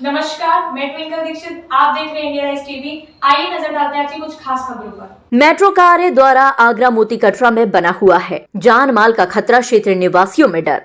नमस्कार, मैं ट्विंकल दीक्षित। आप देख रहे हैं इंडिया राइज टीवी। आइए नजर डालते हैं आज की कुछ खास खबरों पर। मेट्रो कार्य द्वारा आगरा मोती कटरा में बना हुआ है जान माल का खतरा, क्षेत्रीय निवासियों में डर।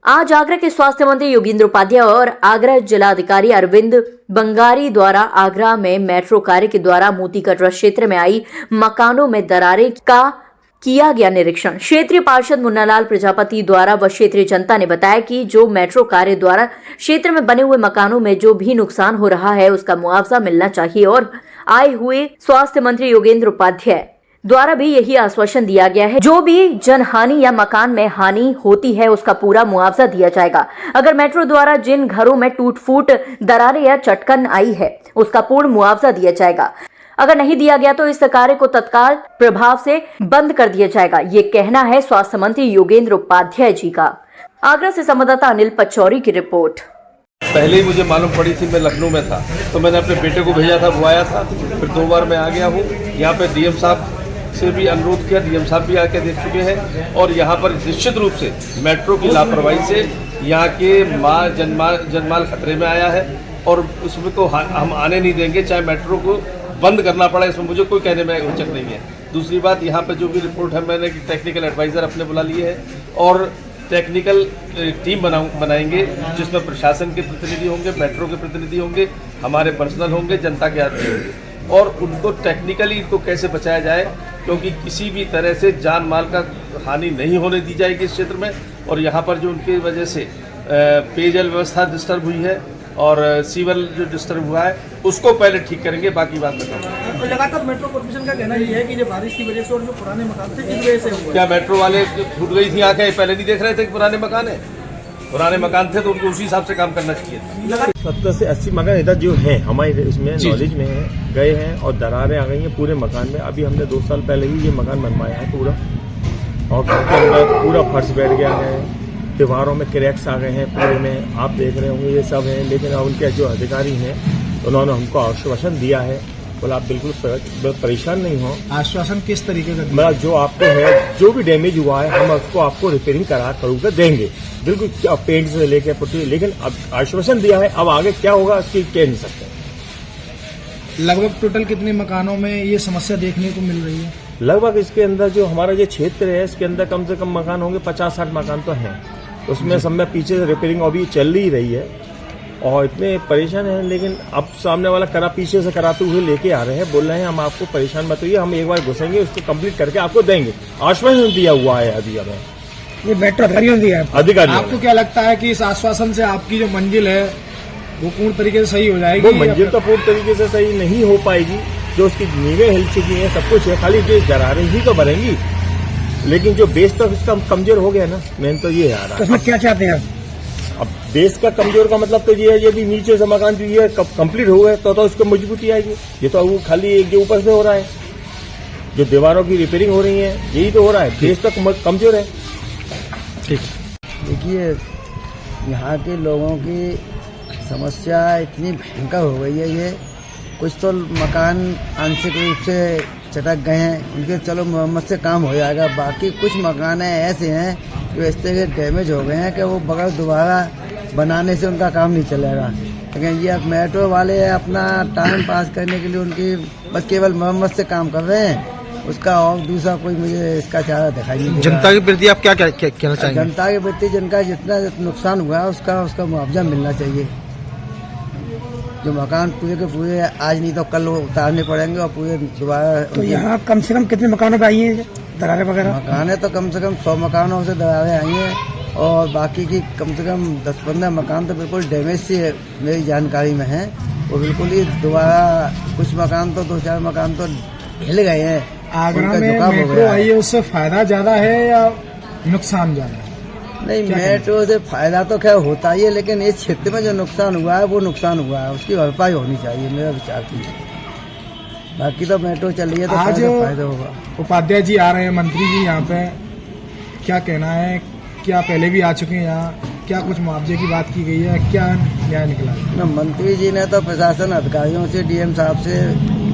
आज आगरा के स्वास्थ्य मंत्री योगेंद्र उपाध्याय और आगरा जिलाधिकारी अरविंद बंगारी द्वारा आगरा में मेट्रो कार्य के द्वारा मोती कटरा क्षेत्र में आई मकानों में दरारें का किया गया निरीक्षण। क्षेत्रीय पार्षद मुन्नालाल प्रजापति द्वारा व क्षेत्रीय जनता ने बताया कि जो मेट्रो कार्य द्वारा क्षेत्र में बने हुए मकानों में जो भी नुकसान हो रहा है उसका मुआवजा मिलना चाहिए और आए हुए स्वास्थ्य मंत्री योगेंद्र उपाध्याय द्वारा भी यही आश्वासन दिया गया है। जो भी जनहानि या मकान में हानि होती है उसका पूरा मुआवजा दिया जाएगा। अगर मेट्रो द्वारा जिन घरों में टूट फूट, दरारें या चटकन आई है उसका पूर्ण मुआवजा दिया जाएगा। अगर नहीं दिया गया तो इस कार्य को तत्काल प्रभाव से बंद कर दिया जाएगा। ये कहना है स्वास्थ्य मंत्री योगेंद्र उपाध्याय जी का। आगरा से संवाददाता अनिल पचौरी की रिपोर्ट। पहले ही मुझे मालूम पड़ी थी, मैं लखनऊ में था तो मैंने अपने बेटे को भेजा था, वो आया था, फिर 2 बार मैं आ गया हूँ। यहाँ पे डीएम साहब से भी अनुरोध किया, डीएम साहब भी आके देख चुके हैं और यहाँ पर निश्चित रूप से मेट्रो की लापरवाही से यहाँ के जनमाल खतरे में आया है और उसमें तो हम आने नहीं देंगे, चाहे मेट्रो को बंद करना पड़ा, इसमें मुझे कोई कहने में उचित नहीं है। दूसरी बात, यहाँ पे जो भी रिपोर्ट है मैंने टेक्निकल एडवाइज़र अपने बुला लिए है और टेक्निकल टीम बनाएंगे जिसमें प्रशासन के प्रतिनिधि होंगे, मेट्रो के प्रतिनिधि होंगे, हमारे पर्सनल होंगे, जनता के आदमी होंगे और उनको टेक्निकली इनको कैसे बचाया जाए, क्योंकि किसी भी तरह से जान माल का हानि नहीं होने दी जाएगी इस क्षेत्र में। और यहाँ पर जो उनकी वजह से पेयजल व्यवस्था डिस्टर्ब हुई है और सीवर जो डिस्टर्ब हुआ है उसको पहले ठीक करेंगे, बाकी बात बताऊंगा। लगातार मेट्रो कॉर्पोरेशन का कहना ये है कि जो बारिश की वजह से और जो पुराने मकान थे इस वजह से हुआ। क्या मेट्रो वाले फूट गई थी आंखें, पहले नहीं देख रहे थे कि पुराने मकान है? पुराने मकान थे तो उनको उसी हिसाब से काम करना चाहिए था। 70 से 80 मकान इधर जो है हमारे इसमें नॉलेज में है, गए हैं और दरारें आ गई हैं पूरे मकान में। अभी हमने 2 साल पहले ही ये मकान बनवाया है पूरा और घर के अंदर पूरा फर्श बैठ गया है, दीवारों में क्रैक्स आ गए हैं पूरे में, आप देख रहे होंगे ये सब है। लेकिन उनके जो अधिकारी हैं उन्होंने हमको आश्वासन दिया है, बोला आप बिल्कुल परेशान नहीं हो। आश्वासन किस तरीके का? मतलब जो आपको है, जो भी डैमेज हुआ है हम उसको आपको रिपेयरिंग करूँगा देंगे, बिल्कुल पेंट से लेकर पुट्टी। लेकिन अब आश्वासन दिया है, अब आगे क्या होगा इसकी कह नहीं सकते। लगभग टोटल कितने मकानों में ये समस्या देखने को मिल रही है? लगभग इसके अंदर जो हमारा जो क्षेत्र है इसके अंदर कम से कम मकान होंगे 50-60 मकान तो हैं। उसमें सब में पीछे से रिपेयरिंग अभी चल ही रही है और इतने परेशान हैं। लेकिन अब सामने वाला पीछे से कराते हुए लेके आ रहे हैं, बोल रहे हैं हम आपको परेशान मत होइए, हम एक बार घुसेंगे उसको कंप्लीट करके आपको देंगे। आश्वासन दिया हुआ है अधिकारियों ने, ये मेट्रो अधिकारियों ने दिया है। अधिकारियों आपको क्या लगता है कि इस आश्वासन से आपकी जो मंजिल है वो पूर्ण तरीके से सही हो जाएगी? वो मंजिल तो पूर्ण तरीके से सही नहीं हो पाएगी, जो उसकी नींवें हिल चुकी हैं, सब कुछ है, खाली जो दरारें ही तो बनेंगी। लेकिन जो बेस तो इसका कमजोर हो गया ना, मेन तो ये है। तो इसमें क्या चाहते हैं अब बेस का कमजोर का मतलब तो ये है, यदि नीचे से मकान जो ये कंप्लीट हो गए तो उसको मजबूती आएगी। ये तो वो खाली एक जो ऊपर से हो रहा है, जो दीवारों की रिपेयरिंग हो रही है यही तो हो रहा है, बेस तो कमजोर है। ठीक, देखिए यहाँ के लोगों की समस्या इतनी भयंकर हो गई है, ये कुछ तो मकान आंशिक रूप से चटक गए हैं, उनके चलो मरम्मत से काम हो जाएगा। बाकी कुछ मकान ऐसे हैं जो इस तरह के डैमेज हो गए हैं कि वो बगैर दोबारा बनाने से उनका काम नहीं चलेगा। लेकिन ये अब मेट्रो वाले अपना टाइम पास करने के लिए उनकी बस केवल मरम्मत से काम कर रहे हैं, उसका और दूसरा कोई मुझे इसका चारा दिखाई नहीं। जनता के प्रति आप क्या कहना चाहेंगे? जनता के प्रति जिनका जितना नुकसान हुआ है उसका मुआवजा मिलना चाहिए। जो मकान पूरे के पूरे आज नहीं तो कल उतारने पड़ेंगे और पूरे दोबारा। तो यहाँ कम से कम कितने मकानों पे आई हैं दरारें वगैरह? मकान है तो कम से कम 100 मकानों से दरारें आई हैं और बाकी की कम से कम 10-15 मकान तो बिल्कुल डैमेज से मेरी जानकारी में है। वो बिल्कुल ही दोबारा, कुछ मकान तो 2-4 मकान तो हिल गए हैं। आगरा में मेट्रो आई है, उससे फायदा ज्यादा है या नुकसान ज्यादा है? नहीं, मेट्रो से फायदा तो खैर होता ही है, लेकिन इस क्षेत्र में जो नुकसान हुआ है वो नुकसान हुआ है, उसकी भरपाई होनी चाहिए मेरा विचार की। बाकी तो मेट्रो चल रही है तो आज फायदा होगा। उपाध्याय जी आ रहे हैं, मंत्री जी यहाँ पे, क्या कहना है? क्या पहले भी आ चुके हैं यहाँ? क्या कुछ मुआवजे की बात की गई है? क्या न्याय निकला? ना, मंत्री जी ने तो प्रशासन अधिकारियों से, डीएम साहब से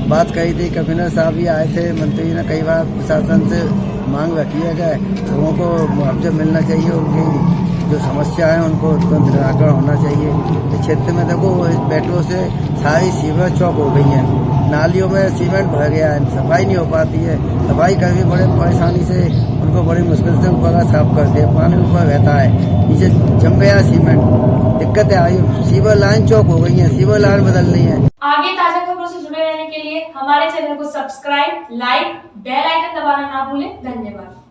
बात कही थी, कमिश्नर साहब भी आए थे। मंत्री जी ने कई बार प्रशासन से मांग रखी है कि लोगों को मुआवजा मिलना चाहिए, उनकी जो समस्या है उनको तुरंत निराकरण होना चाहिए। इस क्षेत्र में देखो इस मेट्रो से सारी सीवरेज चौक हो गई हैं, नालियों में सीमेंट भर गया है, सफाई नहीं हो पाती है। सफाई करनी बड़े परेशानी से उनको बड़ी मुश्किल से ऊपर का साफ करते हैं, पानी ऊपर बहता है, नीचे जम गया सीमेंट, दिक्कतें आई। सीवर लाइन चौक हो गई है, सीवर लाइन बदलनी है। आगे ताजा खबरों से जुड़े रहने के लिए हमारे चैनल को सब्सक्राइब, लाइक, बेल आइकन दबाना ना भूलें। धन्यवाद।